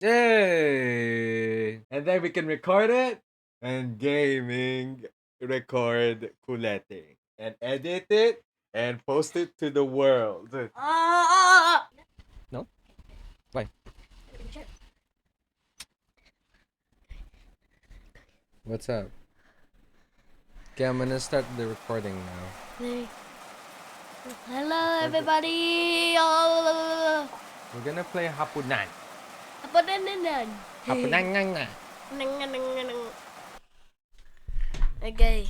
Yay! And then we can record it and gaming record kuleting and edit it and post it to the world. No? Why? What's up? Okay, I'm gonna start the recording now. Hello, everybody. Oh, We're gonna play Hapunan. apa nan? Hapunan nga. Nang. Okay.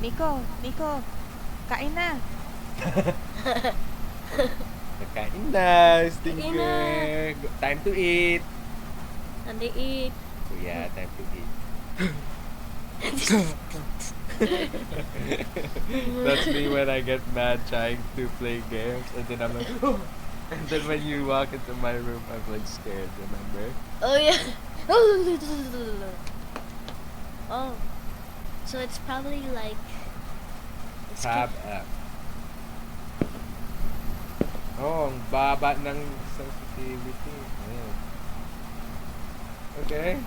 Nico, kain na. Nakain na, Kain stinker. Time to eat. Nanti eat. Oh yeah, time to eat. That's me when I get mad trying to play games, and then I'm like, oh. And then when you walk into my room, I'm like scared. Remember? Oh yeah. Oh. So it's probably like. Tab F. Oh, ang baba ng sensitivity. Ayan. Okay.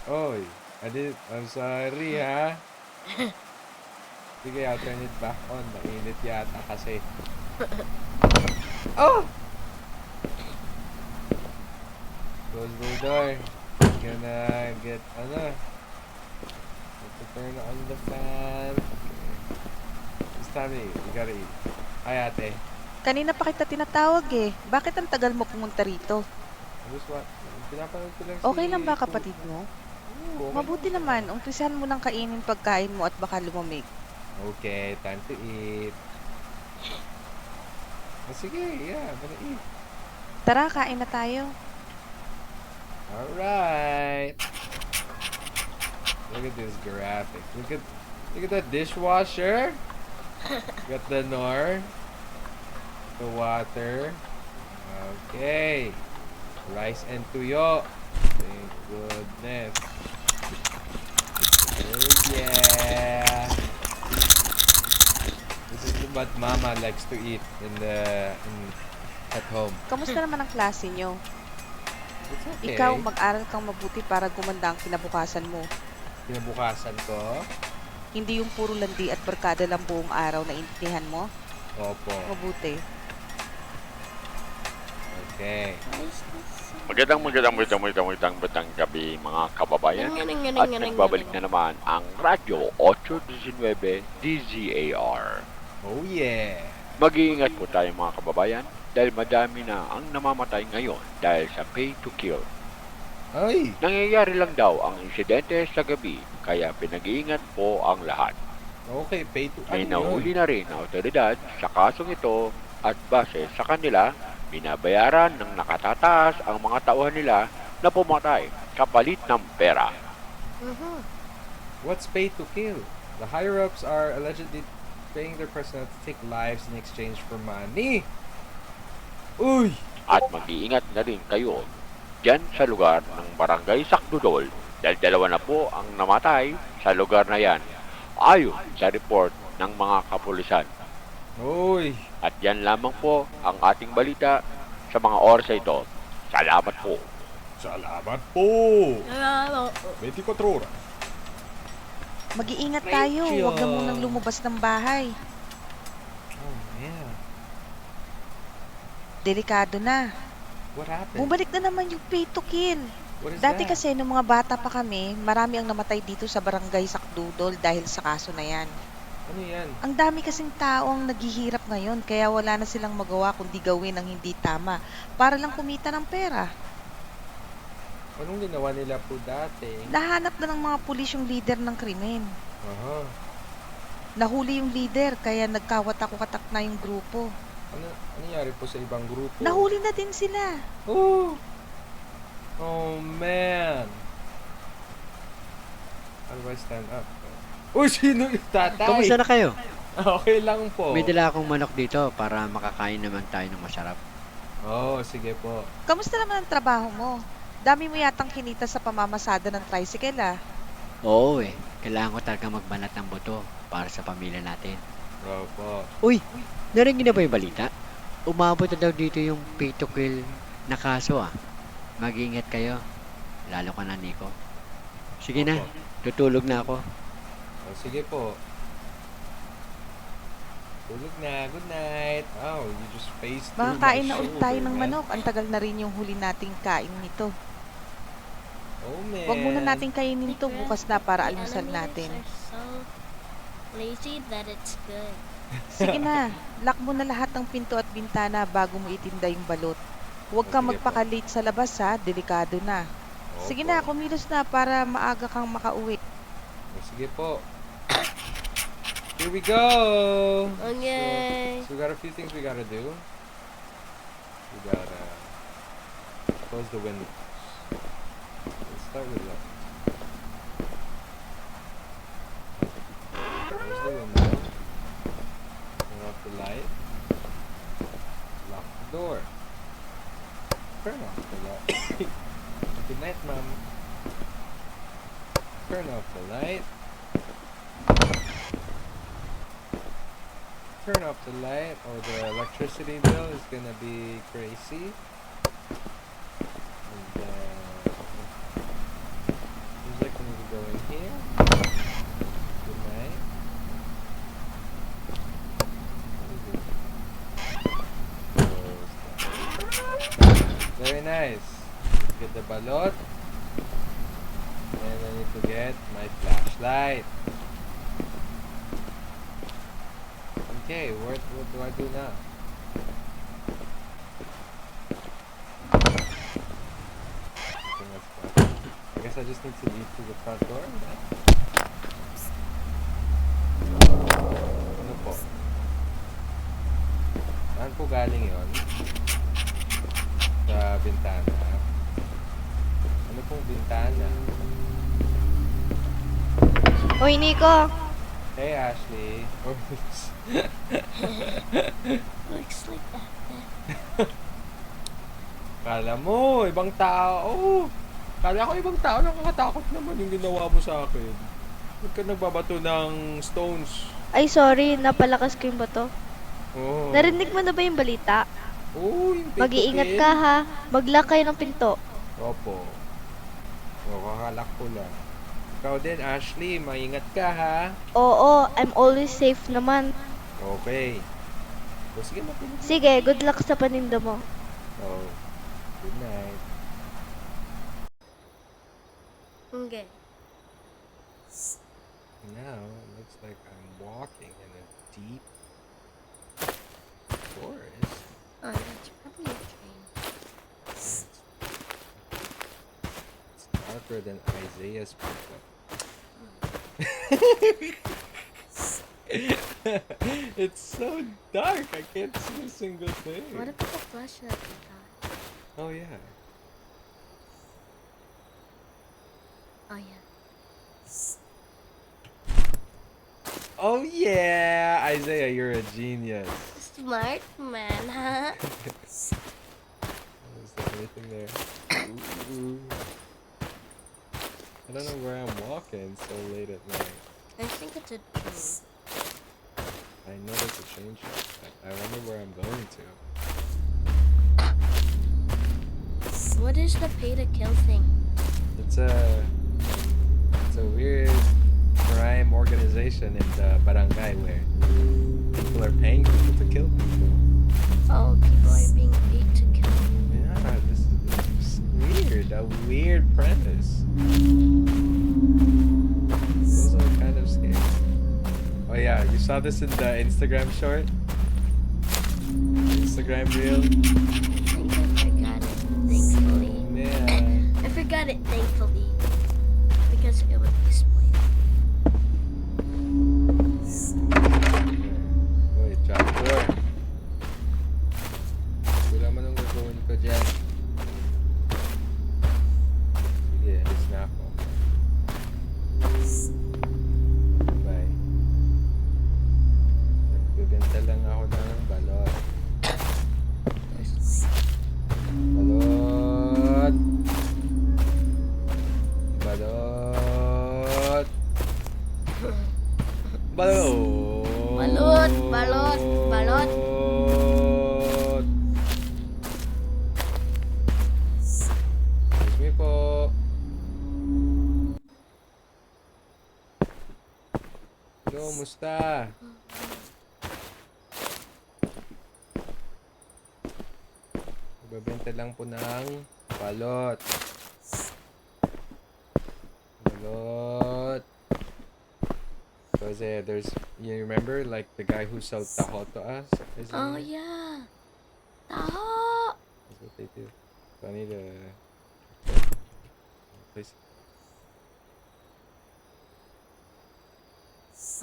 Oy, I'm sorry ha. Sige, I'll turn it back on. Mainit yata kasi. Oh! Close the door. Gonna get, have to turn on the fan. Okay. It's time to eat. We gotta eat. Hi, ate. Kanina pa kita tinatawag eh. Bakit ang tagal mo pumunta rito? Just what? Pinapanood ko lang Okay lang ba kapatid mo? Oo, okay. Mabuti naman, umpisahan mo ng kainin pagkain mo at baka lumamig. Okay, time to eat. Oh, sige, yeah, I'm gonna eat. Tara, kain na tayo. Alright. Look at this graphic. Look at that dishwasher. Got the Knorr. The water. Okay. Rice and tuyo. Thank goodness. Oh yeah. This is what Mama likes to eat at home. Kamusta naman ang klase nyo? It's okay. Ikaw, mag-aral kang mabuti para gumanda ang kinabukasan mo. Kinabukasan ko. Hindi yung puro landi at barkada lang buong araw na intindihan mo. Opo. Mabuti. Okay. Magandang gabi mga kababayan. At nagbabalik na naman ang Radyo 819 DZAR. Oh yeah. Mag-iingat po tayo mga kababayan dahil madami na ang namamatay ngayon dahil sa pay to kill. Ay. Nangyayari lang daw ang insidente sa gabi kaya pinag-iingat po ang lahat. Okay, pay to May ano nahuli yun? na rin na otoridad sa kasong ito at base sa kanila, binabayaran ng nakatataas ang mga tauhan nila na pumatay kapalit ng pera. What's pay to kill? The higher-ups are allegedly paying their personnel to take lives in exchange for money. Uy! At mag-iingat na rin kayo dyan sa lugar ng Barangay Sakdudol dahil dalawa na po ang namatay sa lugar na yan ayon sa report ng mga kapulisan. Uy! At yan lamang po ang ating balita sa mga oras ito. Salamat po. Salamat po! 24 oras. Mag-iingat tayo. Rachel. Huwag na munang lumabas ng bahay. Oh man. Delikado na. What happened? Bumalik na naman yung pay to kill. What is Dati that? kasi nung mga bata pa kami, marami ang namatay dito sa barangay Sakdudol dahil sa kaso na yan. Ano yan? Ang dami kasing tao ang naghihirap ngayon kaya wala na silang magawa kundi gawin ang hindi tama para lang kumita ng pera. Anong ginawa nila po dati? Nahanap na ng mga pulis yung leader ng krimen. Aha. Nahuli yung leader kaya nagkawatak-watak na yung grupo. Ano nangyari po sa ibang grupo? Nahuli na din sila. Oh! Oh man! How do I stand up? Uy, sino yung tatay? Kamusta na kayo? Okay lang po. May dala akong manok dito para makakain naman tayo ng masarap. Oh, sige po. Kamusta naman ang trabaho mo? Dami mo yatang kinita sa pamamasada ng tricycle ah. Oo eh, Kailangan ko talaga magbanat ng buto para sa pamilya natin. Opo. Uy, narinig niyo na ba yung balita? Umabot na daw dito yung pay to kill na kaso ah. Mag-ingat kayo. Lalo ka na, Nico. Sige na, Opo. tutulog na ako. O, sige po. Tulog na. Good night. Oh, you just faced through my Makakain na ulit tayo shoulder, ng man. manok. Ang tagal na rin yung huli nating kain nito. Oh, man. Huwag muna nating kainin to Secret, bukas na para the almusal animators natin. are so lazy that it's good. Sige na, lock mo na lahat ng pinto at bintana bago mo itinda yung balot. Huwag kang Sige po. magpaka-late sa labas ha, delikado na. Sige Opo. na, kumilos na para maaga kang makauwi. O, sige po. Here we go. Okay. So we got a few things we gotta do. We gotta close the windows. Let's start with that. Close the window. Turn off the light. Lock the door. Turn off the light. Good night, Mom. Turn off the light. Turn off the light or the electricity bill is gonna be crazy. And seems like we need to go in here. Good night. Close that. Very nice. Get the balot. And I need to get my flashlight. Okay, what do I do now? Nothing else but- I guess I just need to lead through the front door. Ano po? Saan po galing yon? Sa bintana. Ano pong bintana? Uy, Nico! Hey, Ashley. Oops. Looks like that. Kala mo, ibang tao. Kala ko ibang tao, nakakatakot naman yung ginawa mo sa akin. Ba't ka nagbabato ng stones? Ay, sorry, napalakas ko yung bato. Oh. Narinig mo na ba yung balita? Oh, yung Mag-iingat pitukin. ka ha. Mag-lock kayo ng pinto. Opo. O, kakalak ko lang. Ikaw din, Ashley, maingat ka ha. Oo, I'm always safe naman. Okay. O, sige, matulog. Sige, good luck sa paninda mo. Oh, good night. Okay. Now, it looks like I'm walking in a deep forest. Oh, that's probably a train. It's darker than Isaiah's pickup. It's so dark. I can't see a single thing. What about the flashlight we got? Oh yeah. Oh yeah. Oh yeah, Isaiah, you're a genius. Smart man, huh? Is there anything there? Ooh. I don't know where I'm walking so late at night. I think it's a train. I know there's a train track. I wonder where I'm going to. What is the pay to kill thing? It's a weird crime organization in the barangay where people are paying people to kill people. Oh, people are being paid to kill. Yeah, this is weird. A weird premise. Those are kind of scary. Oh yeah, you saw this in the Instagram short? Instagram reel? I think I forgot it, thankfully. Yeah. I forgot it, thankfully. Because it would be spoiled. Wait, trap door. Wala man ang gagawin ko dyan. Sige, alis na ako. Bye. Nagbibenta lang ako ng balot. Balot! Balot! Balot. Balot, balot, balot. Excuse me po. Hello, musta? Nagbebenta lang po ng balot. Balot. Because there's, you remember like the guy who sold taho to us? Isn't Oh it? yeah. Taho. That's what they do. So I need to... Please.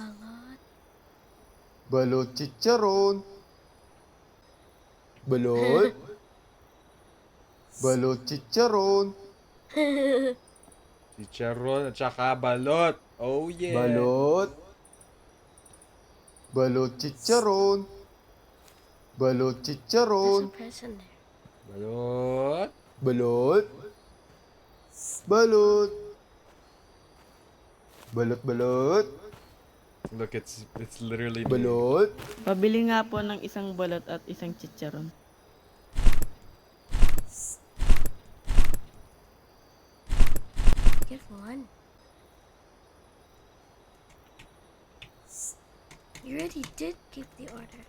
Balot. Balot chicharon. Balot. Balot chicharon. Chicharon at saka balot. Oh yeah. Balot. Balot chicharon. Balot There's a chicharon. person there. Balot. Balot. Balot. Balot balot. Look, it's literally me. Balot. Pabili nga po ng isang balot at isang chicharon. Get one. You already did give the order.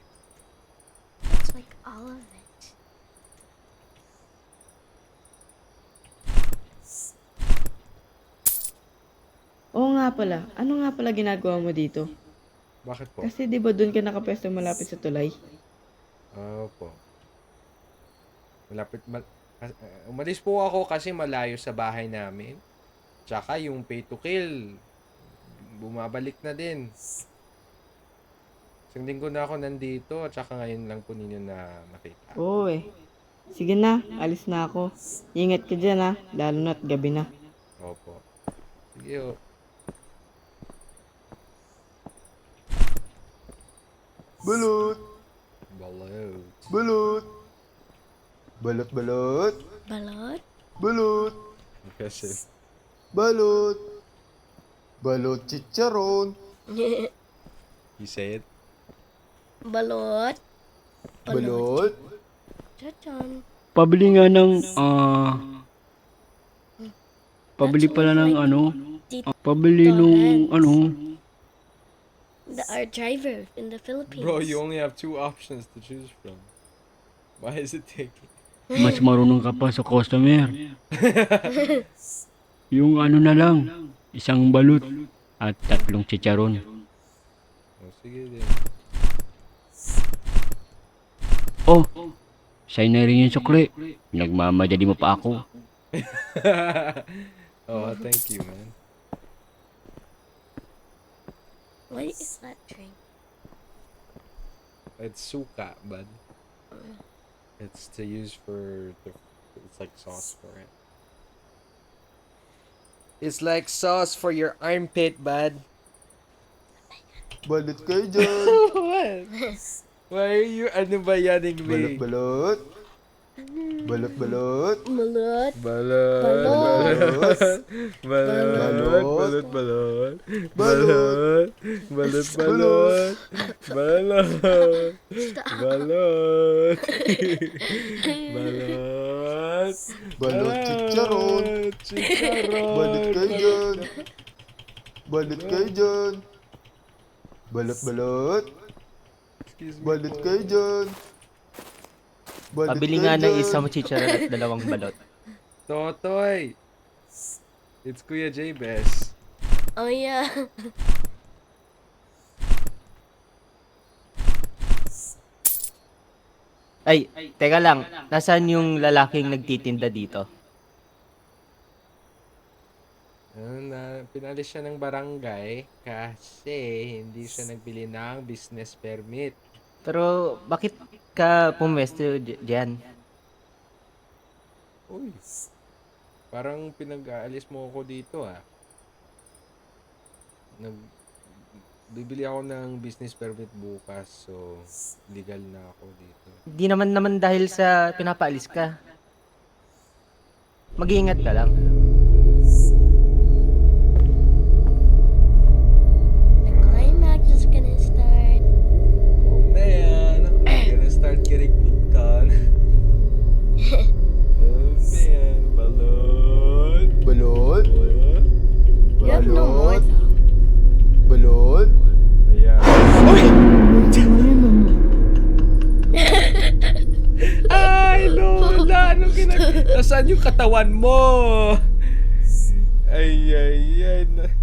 That's like all of it. Oo nga pala, ano nga pala ginagawa mo dito? Bakit po? Kasi di ba doon ka nakapwesto malapit sa tulay? Opo. Umalis po ako kasi malayo sa bahay namin. Tsaka yung pay to kill, bumabalik na din. Isang linggo na ako nandito, at saka ngayon lang po ninyo na nakita. Oo eh. Sige na, alis na ako. Ingat ka dyan ha, lalo na't gabi na. Opo. Sige o. Balot. Balot. Balot. Balot balot. Balot. Balot. Kasi, Balot. Balot chicharon. he said, Balot. Balot. Chachon. Pabili nga ng, pabili That's pala ng like ano, the- pabili the nung hands. ano, Our driver in the Philippines. bro, you only have 2 options to choose from. Why is it taking? mas marunong ka pa sa customer. Yung ano na lang, isang balut at 3 chicharon. Oh, sige din. Oh, sa'yo na rin yung sukli. Nagmamadali mo pa ako. Oh, thank you, man. What is that drink? It's suka, bud. It's to use for it's like sauce for it. It's like sauce for your armpit, bud. Balot kayo dyan. What? Why are you ano ba yan, Balot Ingrid? balot. Balot balot. Balot. Balot. Balot. Balot. Balot. Balot. Balot. Balot. Balot. Balot. Balot. Balot. Balot. Balot chicharon. Chicharon. Balot kayo dyan. Balot kayo dyan. Balot balot. Excuse me Balot po. kayo dyan. Balot Pabili kayo nga ng dyan. isang chicharon at 2 balot. Totoy. It's Kuya J-Bes. Oh yeah. Ay, teka lang. Nasaan yung lalaking nagtitinda dito? Pinalis siya ng barangay kasi hindi siya nagbili ng business permit. Pero bakit ka pumwesto dyan? Uy. Parang pinag-aalis mo ako dito Bibili ako ng business permit bukas, so legal na ako dito. Hindi naman dahil sa pinapaalis ka. Mag-iingat ka lang. The climax is nasaan yung katawan mo? Ay.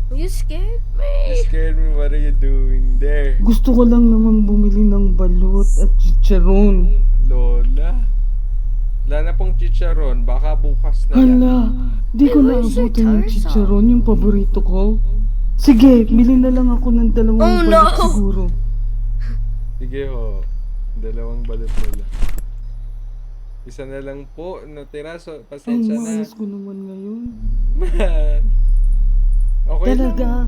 You scared You me. scared me. What are you doing there? Gusto ko lang naman bumili ng balot at chicharon. Lola. Wala na pong chicharon. Baka bukas na yan. Hala, di ko Wait, where's your naabutin yung Tarzan? chicharon, yung paborito ko. Sige, bili na lang ako ng 2 Oh, balot no. siguro. Sige ho. 2 balot na lang. Isa na lang po natira. So, Ang pasensya na. malas ko naman ngayon. Man. Okay Talaga, lang.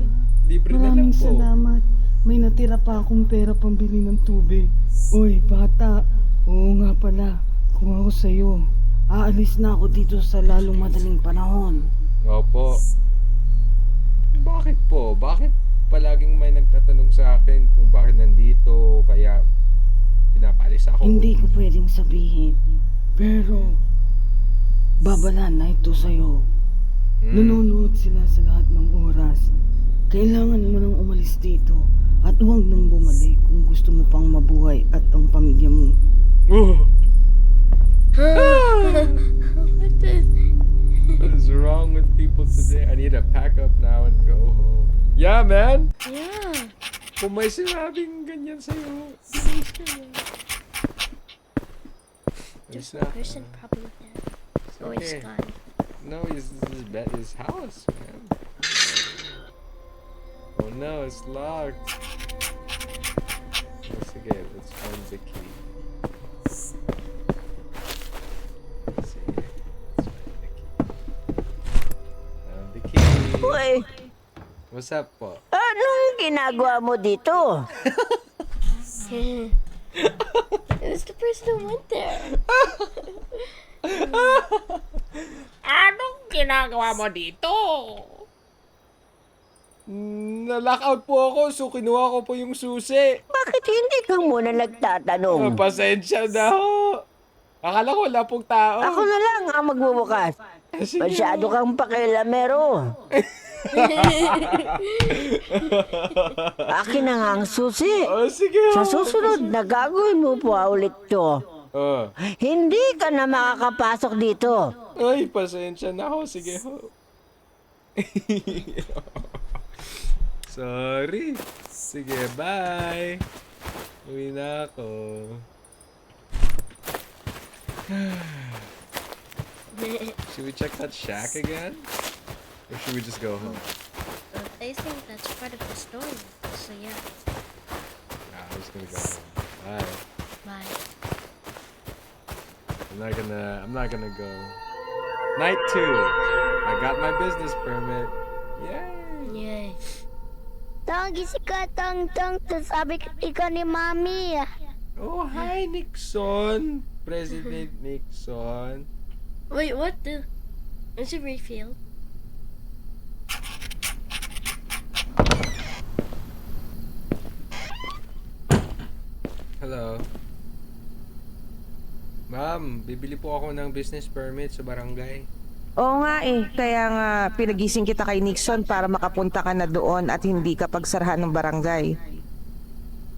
Libre na lang maraming po. salamat. May natira pa akong pera pambili ng tubig. Uy, bata. Oo nga pala. Kung ako sa'yo, aalis na ako dito sa lalong madaling panahon. Opo. Bakit po? Bakit palaging may nagtatanong sa akin kung bakit nandito? Kaya pinapalis ako. Hindi ko pwedeng sabihin. Pero, babala na ito sa'yo. Hmm. Nanonood sila sa lahat ng oras. Kailangan mo nang umalis dito at huwag nang bumalik kung gusto mo pang mabuhay at ang pamilya mo. Oh, What the? what is wrong with people today? I need to pack up now and go home. Yeah, man. Yeah. Kung may sinabing ganyan sa'yo, bilis ka na. There's Alis one na. person probably dead. Oh, he's Okay. gone. No, his house, man. Oh no, it's locked. Oh, sige, let's find the key. Sige, let's find the key. Found the key. Uy, What's up po? anong ginagawa mo dito? It was the person who went there. Anong ginagawa mo dito? Na-lockout po ako, so kinuha ko po yung susi. Bakit hindi ka muna nagtatanong? Pasensya na ho. Akala ko wala pong tao. Ako na lang ang magbubukas. Sige. Masyado kang pakialamero. Akin na nga ang susi. Oh, sige ho. Sa susunod na gagawin mo pa ulit to. Oh. Hindi ka na makakapasok dito. Ay, pasensya na ho. Sige ho. Sorry. Sige, bye. Uwi na ako. Should we check that shack again? Or should we just go home? They think that's part of the story. So yeah. Nah, I'm just gonna go home. Bye. Bye. I'm not gonna go. Night 2. I got my business permit. Yay! Yay. Tang, gising ka, tang. Sabi ikaw ni Mami. Oh, hi, Nixon. President Nixon. Wait, what the? Is it refilled? Hello. Ma'am, bibili po ako ng business permit sa barangay. Oo nga eh, kaya nga pinagising kita kay Nixon para makapunta ka na doon at hindi ka pagsarahan ng barangay.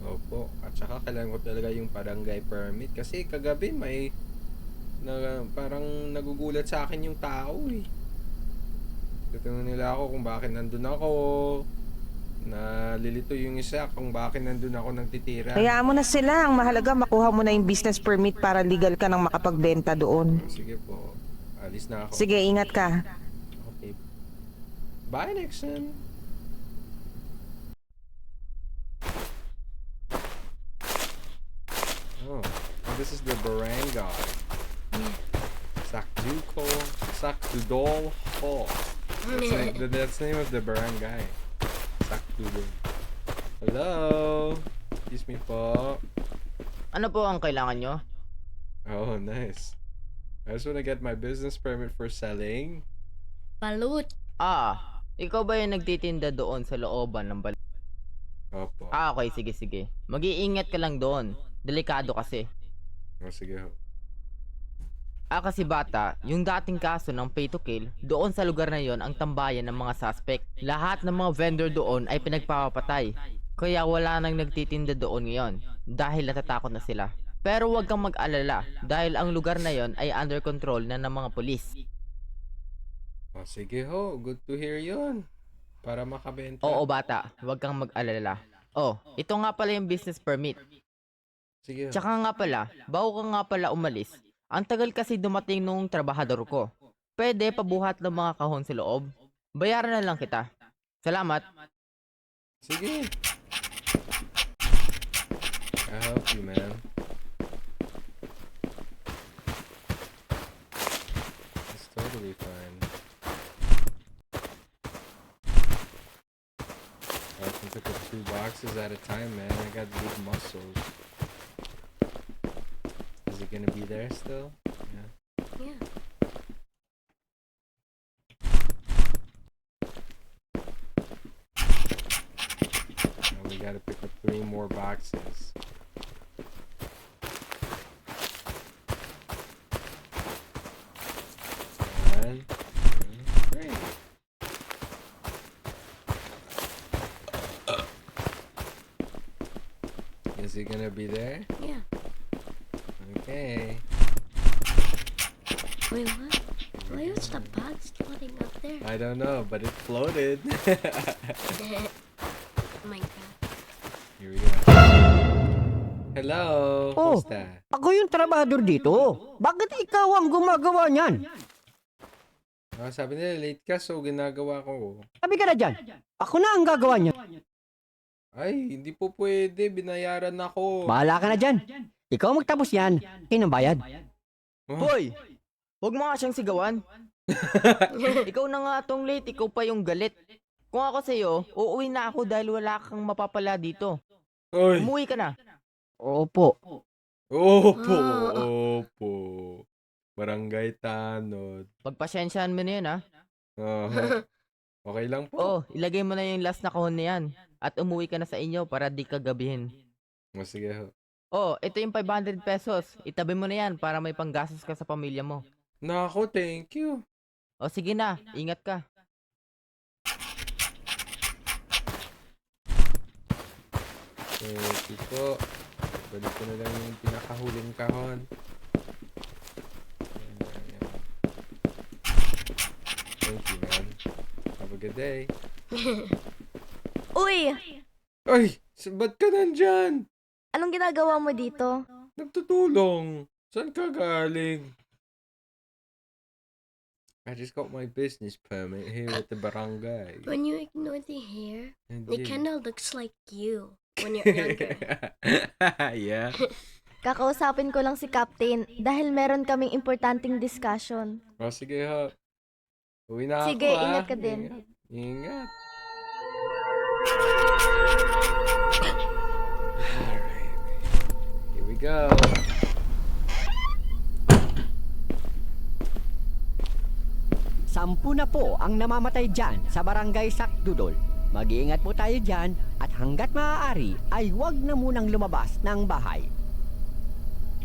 Opo, at saka kailangan ko talaga yung barangay permit kasi kagabi may parang nagugulat sa akin yung tao eh. Tatanong nila ako kung bakit nandun ako. Nalilito yung isa kung bakit nandun ako nagtitira. Kaya mo na sila, ang mahalaga makuha mo na yung business permit para legal ka nang makapagbenta doon. Sige po, alis na ako. Sige, ingat ka. Okay. Bye, Nixon. Oh, this is the barangay. Sakdudol Hall. That's the name of the barangay. Sakdudol. Hello? Excuse me po. Ano po ang kailangan nyo? Oh, nice. I just want to get my business permit for selling. Balut. Ikaw ba yung nagtitinda doon sa looban ng balut? Opo. Okay, sige. Mag-iingat ka lang doon. Delikado kasi. Oh, sige ho. Kasi bata, yung dating kaso ng pay to kill, doon sa lugar na yon ang tambayan ng mga suspect. Lahat ng mga vendor doon ay pinagpapatay. Kaya wala nang nagtitinda doon ngayon dahil natatakot na sila. Pero huwag kang mag-alala dahil ang lugar na yon ay under control na ng mga pulis. Oh, sige ho, good to hear yun. Para makabenta. Oo bata, huwag kang mag-alala. Oh, ito nga pala yung business permit. Sige ho. Tsaka nga pala, bago ka nga pala umalis, ang tagal kasi dumating nung trabahador ko. Pwede pabuhat ng mga kahon sa loob. Bayaran na lang kita. Salamat. Sige. I help you, man. It's totally fine. I can pick up 2 boxes at a time, man. I got big muscles. Is it gonna be there still? Yeah. Yeah. Now we gotta pick up 3 more boxes. One, two, 3. Is he gonna be there? Yeah. Okay. Wait, what? Why was the box floating up there? I don't know, but it floated. Oh my god. Here we go. Hello. Oh, Who's that? ako yung trabahador dito. Bakit ikaw ang gumagawa niyan? Oh, sabi nila late ka, so ginagawa ko. Sabi ka na dyan. Ako na ang gagawa niyan. Ay, hindi po pwede. Binayaran ako. Bahala ka na dyan. Ikaw magtapos yan. Kinang bayad. Oh. Hoy! Huwag mo nga siyang sigawan. Ikaw na nga tong late, ikaw pa yung galit. Kung ako sa'yo, uuwi na ako dahil wala kang mapapala dito. Oy. Umuwi ka na. Opo. Opo. Opo. Barangay Tanod. Pagpasyensyahan mo na yun, ha? Oh. Okay lang po. Oh, ilagay mo na yung last na kahon na yan. At umuwi ka na sa inyo para di ka gabihin. Oh, sige ho. Oh, ito yung 500 pesos. Itabi mo na yan para may panggastos ka sa pamilya mo. Nako, thank you. O sige na, ingat ka. Thank you po. Balik ko na lang yung pinakahuling kahon. Ayan. Thank you, man. Have a good day. Uy! Ay! Ba't ka nandyan? Anong ginagawa mo dito? Nagtutulong. Saan ka galing? I just got my business permit here at the barangay. When you ignore the hair, And it you- kinda looks like you when you're younger. Yeah. Kakausapin ko lang si Captain dahil meron kaming importanteng discussion. O, sige ha. Uwi na Sige, ako, ha? ingat ka din. Ingat. Alright. Here we go. Sampu na po ang namamatay dyan sa barangay Sakdudol. Mag-iingat po tayo dyan at hanggat maaari ay huwag na munang lumabas ng bahay.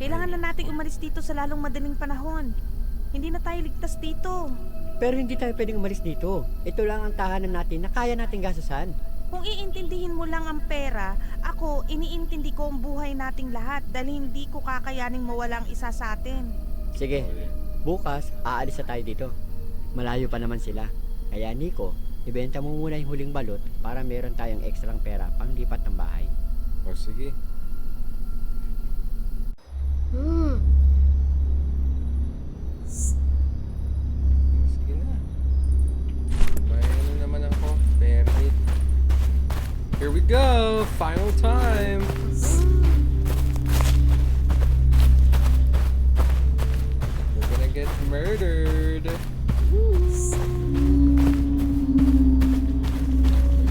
Kailangan na nating umalis dito sa lalong madaling panahon. Hindi na tayo ligtas dito. Pero hindi tayo pwedeng umalis dito. Ito lang ang tahanan natin na kaya nating gastusan. Kung iintindihin mo lang ang pera, ako iniintindi ko ang buhay nating lahat dahil hindi ko kakayaning mawala ang isa sa atin. Sige, bukas aalis na tayo dito. Malayo pa naman sila. Kaya Nico, ibenta mo muna yung huling balot para meron tayong ekstrang pera pang lipat ng bahay. O, sige. Sige na. May ano naman ako. Permit. Here we go! Final time! We're gonna get murdered! What's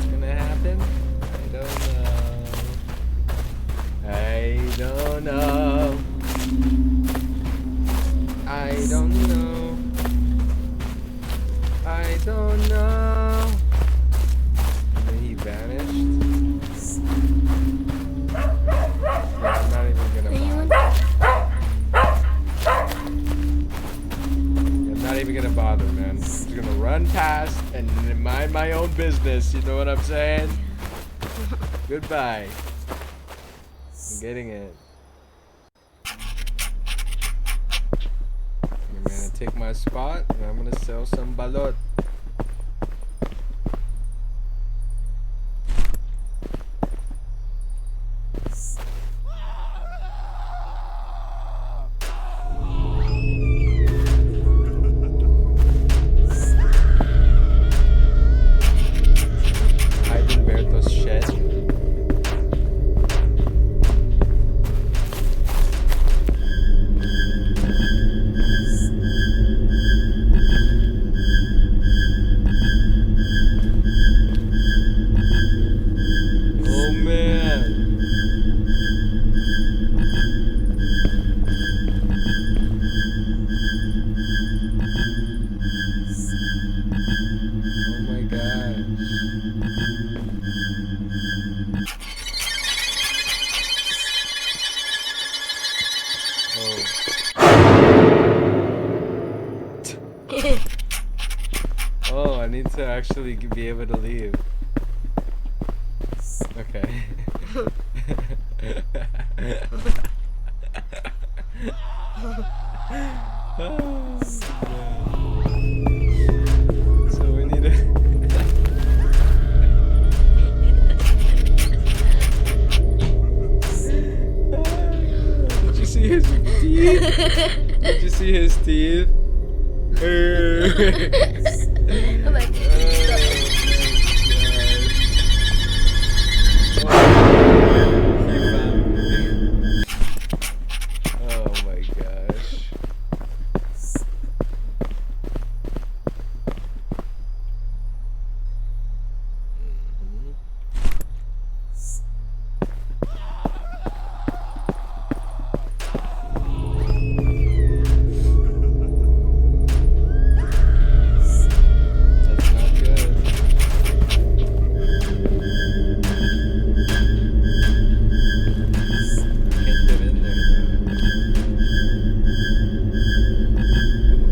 gonna happen? I don't know. I don't know. I don't know. I don't know. And then he vanished. Yeah, I'm not even gonna bother. I'm not even gonna bother, man. I'm just gonna run past and mind my own business. You know what I'm saying? Goodbye. I'm getting it. Wait a minute. take my spot and I'm gonna sell some balot. Heidelberto's shed. Oh man. Oh my gosh. Oh, I need to actually be able to leave. Okay. Oh, yeah. So we need to. Did you see his teeth? Did you see his teeth? Oh my Oh my gosh. That's not good. Can't get in there though.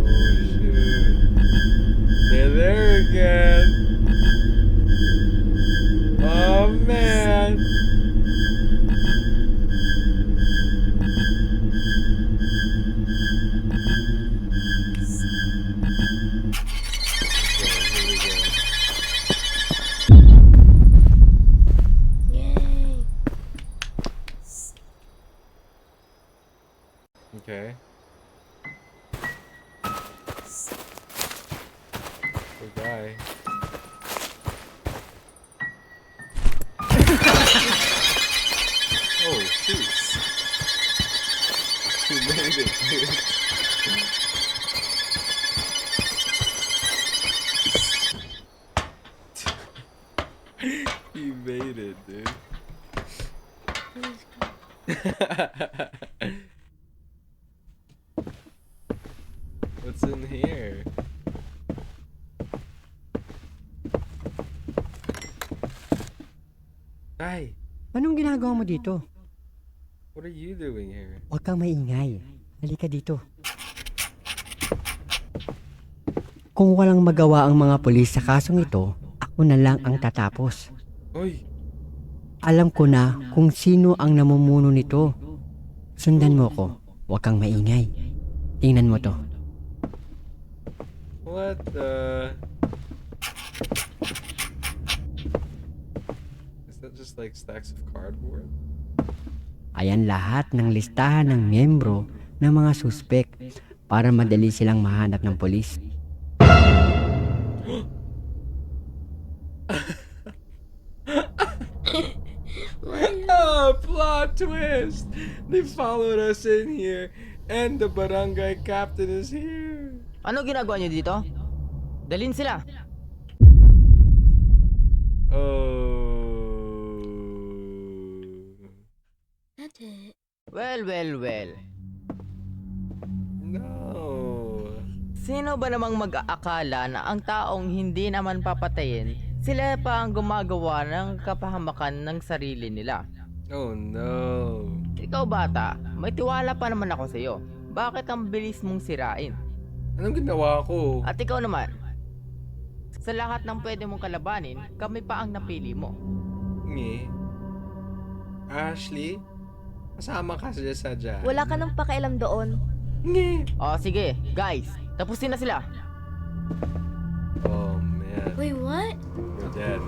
Oh shoot. They're there again. Oh man. Okay. Good guy. Oh shoot. He made it, dude. He made it, dude. What's in here? Ay, Anong ginagawa mo dito? what are you doing here? Huwag kang maingay. Halika dito. Kung walang magawa ang mga pulis sa kasong ito, ako na lang ang tatapos. Oy, Alam ko na kung sino ang namumuno nito. Sundan mo ko. Huwag kang maingay. Tingnan mo to. what the? Is that just like stacks of cardboard? Ayan lahat ng listahan ng miyembro ng mga suspek para madali silang mahanap ng polis. Oh, plot twist! They followed us in here, and the barangay captain is here. Ano ginagawa niyo dito? Dalhin sila. Oh. That's it. Well. No. Sino ba namang mag-aakala na ang taong hindi naman papatayin, sila pa ang gumagawa ng kapahamakan ng sarili nila? Oh no. Ikaw bata, may tiwala pa naman ako sa'yo. Bakit ang bilis mong sirain? Anong ginawa ko? At ikaw naman, sa lahat ng pwede mong kalabanin, kami pa ang napili mo. Nge. Ashley? Kasama ka sa sadya. Wala ka nang pakialam doon. Nge. O sige, guys, Tapusin na sila. Oh, man. Wait, what? You're dead.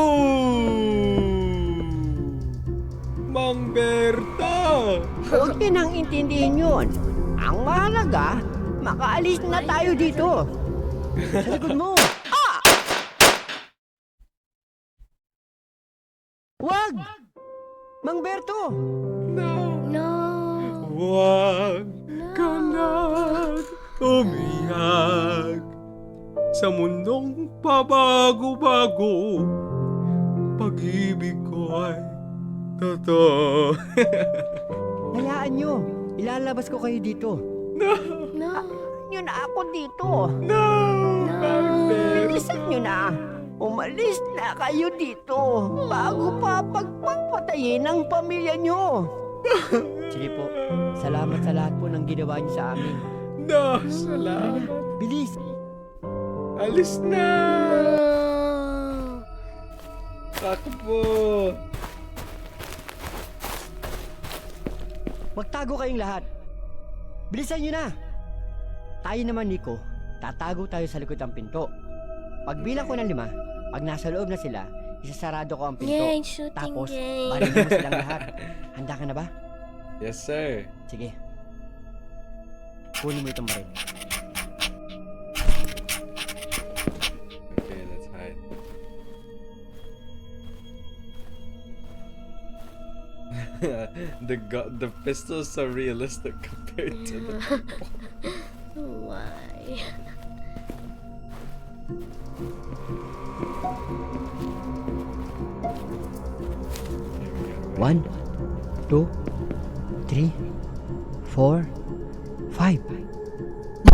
Oh! Mang Berta! Huwag niyo nang intindihin yun. Ang mahalaga, makaalis na tayo dito. Sa likod mo. Ah! Wag! Mang Berto! No. Huwag ka nang umihag sa mundong pabago-bago. Pag-ibig ko ay totoo. Hayaan nyo. Ilalabas ko kayo dito. No. Nyo na ako dito. No! Bilisan nyo na. Umalis na kayo dito. Bago pa pagpapatayin ang pamilya nyo. Sige po. Salamat sa lahat po ng ginawa niyo sa amin. No! Salamat. Bilis. Alis na! Takbo! Magtago kayong lahat. Bilisan nyo na. Tayo naman, Nico. Tatago tayo sa likod ng pinto. Pagbilang ko ng 5, pag nasa loob na sila, isasarado ko ang pinto. Yay, shooting Tapos, game. barilin mo silang lahat. Handa ka na ba? Yes, sir. Sige. Kunin mo itong baril. Okay, let's hide. The pistol is so realistic compared to the Why? One, 2, 3, 4, 5.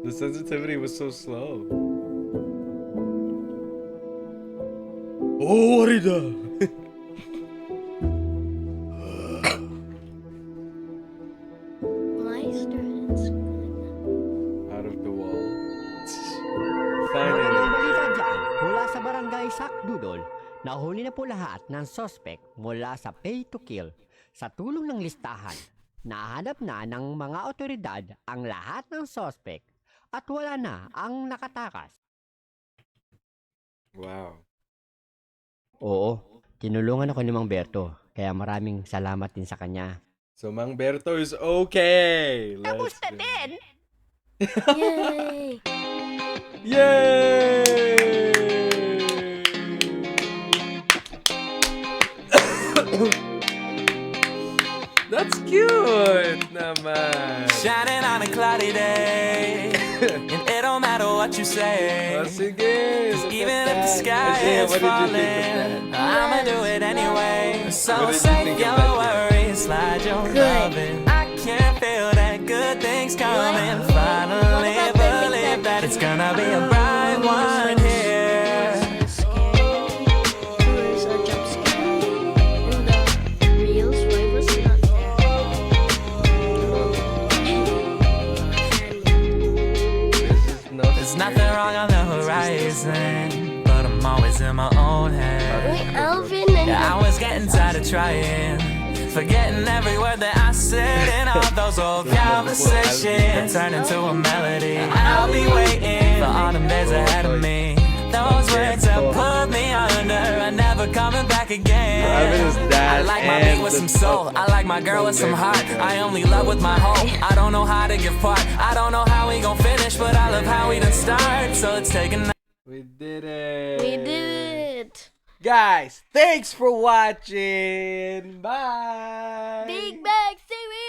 The sensitivity was so slow. Oh, what is that? My students. Out of the wall. Mga Finally. balita dyan, mula sa barangay Sakdudol, nahuli na po lahat ng suspect mula sa pay to kill. Sa tulong ng listahan, nahanap na ng mga otoridad ang lahat ng suspect at wala na ang nakatakas. Wow. Oo, tinulungan ako ni Mang Berto, kaya maraming salamat din sa kanya. So Mang Berto is okay. Tapos Let's na go. din! Yay! Yay! That's cute naman. Shining on a cloudy day, and it don't matter what you say. Oh, sige. Cause look even at if the that. sky Isaiah, is what did you falling, think of that? I'ma do it anyway. So What did you say think of your that? worries, slide your Good. loving. I can feel that good things coming. Finally What about the believe thing that that it's came gonna be a out? bright one here. Where's a jump scare? In the reels, why was it not There's nothing wrong on the horizon, but I'm always in my own head. Wait, Alvin and Yeah, I was getting tired of trying, forgetting every word that I said in all those old conversations. Turn into a melody. I'll be waiting for autumn days ahead of me. Those words that put me under are never coming back again. Alvin is dad I like my and beat with the some soul. I like my girl with some heart. I only love with my whole. I don't know how to give part. I don't know how we gon' finish, but I love how we done start. So it's taking. We did it. we did it. Guys, thanks for watching. Bye. Big Bang Theory.